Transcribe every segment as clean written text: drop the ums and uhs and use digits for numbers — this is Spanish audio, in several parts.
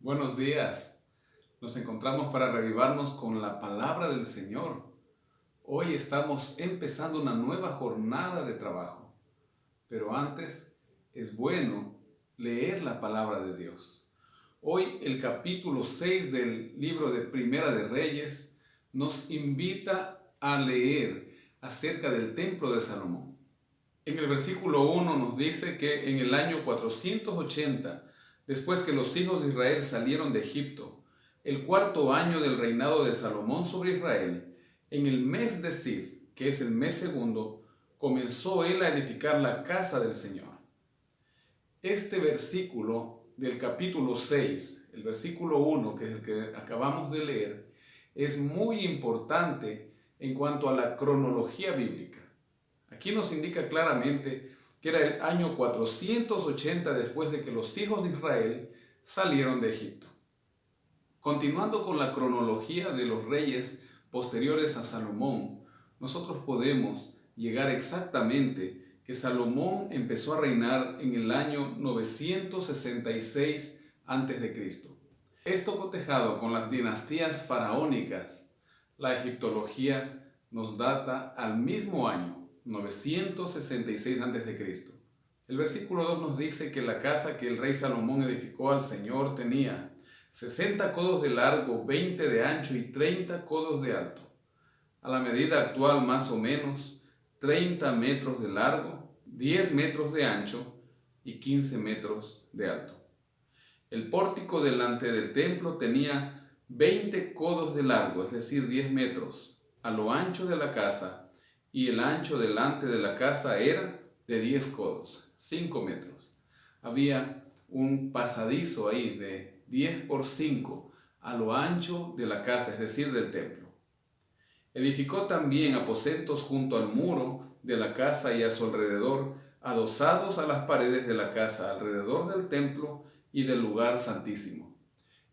Buenos días. Nos encontramos para reavivarnos con la palabra del Señor. Hoy estamos empezando una nueva jornada de trabajo, pero antes es bueno leer la palabra de Dios. Hoy el capítulo 6 del libro de Primera de Reyes nos invita a leer acerca del templo de Salomón. En el versículo 1 nos dice que en el año 480, después que los hijos de Israel salieron de Egipto, el cuarto año del reinado de Salomón sobre Israel, en el mes de Sif, que es el mes segundo, comenzó él a edificar la casa del Señor. Este versículo del capítulo 6, el versículo 1, que es el que acabamos de leer, es muy importante en cuanto a la cronología bíblica. Aquí nos indica claramente que era el año 480 después de que los hijos de Israel salieron de Egipto. Continuando con la cronología de los reyes posteriores a Salomón, nosotros podemos llegar exactamente que Salomón empezó a reinar en el año 966 a.C. Esto cotejado con las dinastías faraónicas, la egiptología nos data al mismo año, 966 a.C. El versículo 2 nos dice que la casa que el rey Salomón edificó al Señor tenía 60 codos de largo, 20 de ancho y 30 codos de alto. A la medida actual más o menos 30 metros de largo, 10 metros de ancho y 15 metros de alto. El pórtico delante del templo tenía 20 codos de largo, es decir, 10 metros, a lo ancho de la casa, y el ancho delante de la casa era de 10 codos, 5 metros. Había un pasadizo ahí de 10 por 5 a lo ancho de la casa, es decir, del templo. Edificó también aposentos junto al muro de la casa y a su alrededor, adosados a las paredes de la casa, alrededor del templo y del lugar santísimo.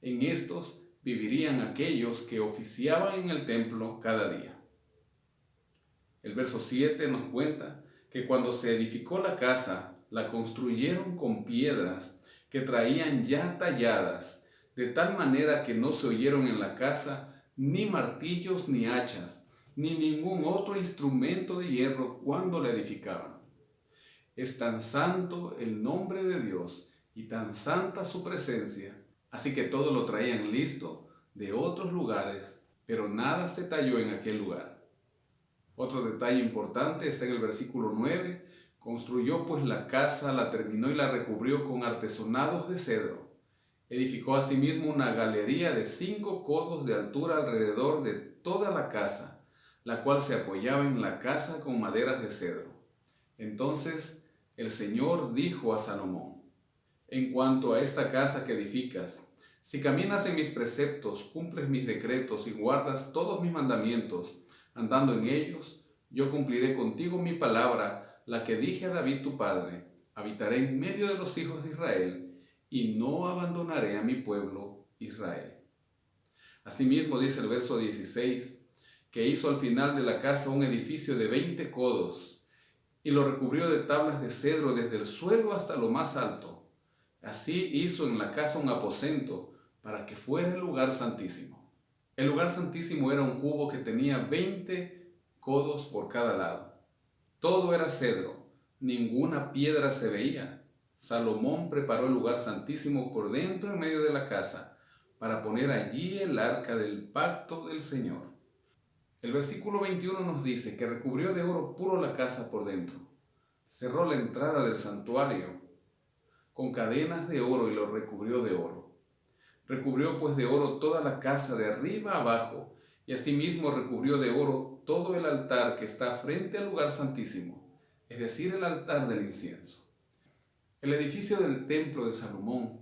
En estos vivirían aquellos que oficiaban en el templo cada día. El verso 7 nos cuenta que cuando se edificó la casa, la construyeron con piedras que traían ya talladas, de tal manera que no se oyeron en la casa ni martillos ni hachas, ni ningún otro instrumento de hierro cuando la edificaban. Es tan santo el nombre de Dios y tan santa su presencia, así que todo lo traían listo de otros lugares, pero nada se talló en aquel lugar. Otro detalle importante está en el versículo 9. Construyó pues la casa, la terminó y la recubrió con artesonados de cedro. Edificó asimismo una galería de 5 codos de altura alrededor de toda la casa, la cual se apoyaba en la casa con maderas de cedro. Entonces el Señor dijo a Salomón: en cuanto a esta casa que edificas, si caminas en mis preceptos, cumples mis decretos y guardas todos mis mandamientos, andando en ellos, yo cumpliré contigo mi palabra, la que dije a David tu padre: habitaré en medio de los hijos de Israel, y no abandonaré a mi pueblo Israel. Asimismo dice el verso 16, que hizo al final de la casa un edificio de 20 codos, y lo recubrió de tablas de cedro desde el suelo hasta lo más alto. Así hizo en la casa un aposento para que fuera el lugar santísimo. El lugar santísimo era un cubo que tenía 20 codos por cada lado. Todo era cedro, ninguna piedra se veía. Salomón preparó el lugar santísimo por dentro en medio de la casa, para poner allí el arca del pacto del Señor. El versículo 21 nos dice que recubrió de oro puro la casa por dentro. Cerró la entrada del santuario con cadenas de oro y lo recubrió de oro. Recubrió pues de oro toda la casa de arriba a abajo, y asimismo recubrió de oro todo el altar que está frente al lugar santísimo, es decir, el altar del incienso. El edificio del templo de Salomón,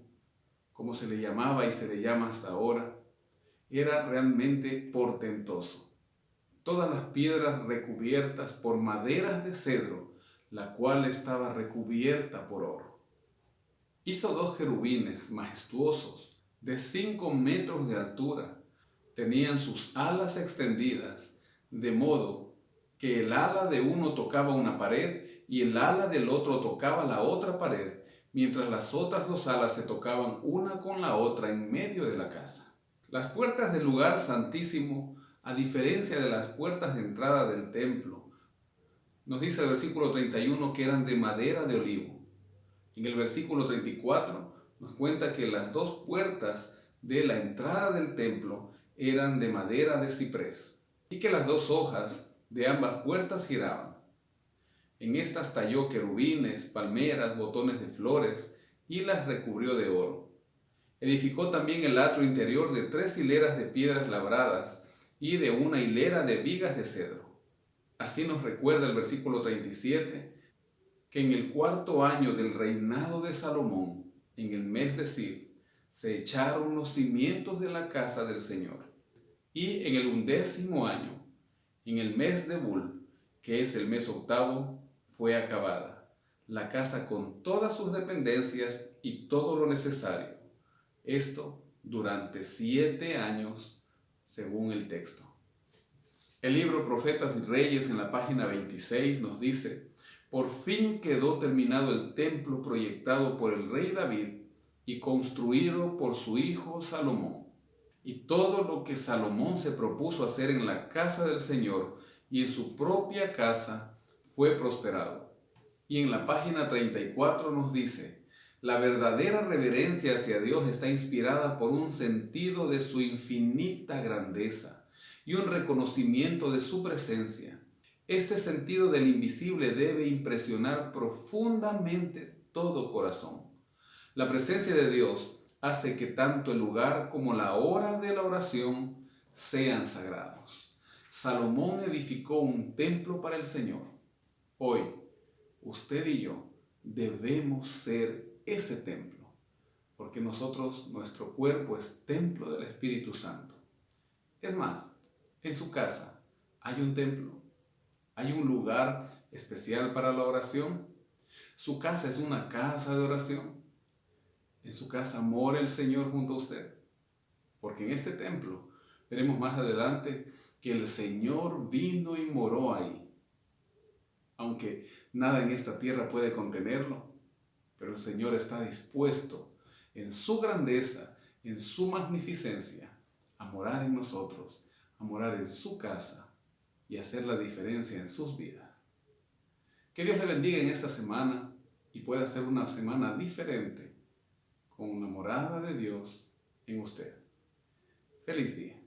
como se le llamaba y se le llama hasta ahora, era realmente portentoso. Todas las piedras recubiertas por maderas de cedro, la cual estaba recubierta por oro. Hizo 2 querubines majestuosos de 5 metros de altura. Tenían sus alas extendidas, de modo que el ala de uno tocaba una pared y el ala del otro tocaba la otra pared, mientras las otras dos alas se tocaban una con la otra en medio de la casa. Las puertas del lugar santísimo, a diferencia de las puertas de entrada del templo, nos dice el versículo 31 que eran de madera de olivo. En el versículo 34 nos cuenta que las dos puertas de la entrada del templo eran de madera de ciprés y que las dos hojas de ambas puertas giraban. En estas talló querubines, palmeras, botones de flores y las recubrió de oro. Edificó también el atrio interior de 3 hileras de piedras labradas y de una hilera de vigas de cedro. Así nos recuerda el versículo 37 que en el 4.º año del reinado de Salomón, en el mes de Zif, se echaron los cimientos de la casa del Señor. Y en el 11.º año, en el mes de Bul, que es el mes 8º, fue acabada la casa con todas sus dependencias y todo lo necesario. Esto durante 7 años, según el texto. El libro Profetas y Reyes, en la página 26, nos dice: por fin quedó terminado el templo proyectado por el rey David y construido por su hijo Salomón. Y todo lo que Salomón se propuso hacer en la casa del Señor y en su propia casa fue prosperado. Y en la página 34 nos dice: la verdadera reverencia hacia Dios está inspirada por un sentido de su infinita grandeza y un reconocimiento de su presencia. Este sentido del invisible debe impresionar profundamente todo corazón. La presencia de Dios hace que tanto el lugar como la hora de la oración sean sagrados. Salomón edificó un templo para el Señor. Hoy, usted y yo debemos ser ese templo, porque nuestro cuerpo es templo del Espíritu Santo. Es más, en su casa hay un templo, hay un lugar especial para la oración. Su casa es una casa de oración. En su casa mora el Señor junto a usted, porque en este templo veremos más adelante que el Señor vino y moró ahí. Aunque nada en esta tierra puede contenerlo, pero el Señor está dispuesto en su grandeza, en su magnificencia, a morar en nosotros, a morar en su casa y hacer la diferencia en sus vidas. Que Dios le bendiga en esta semana y pueda ser una semana diferente con la morada de Dios en usted. Feliz día.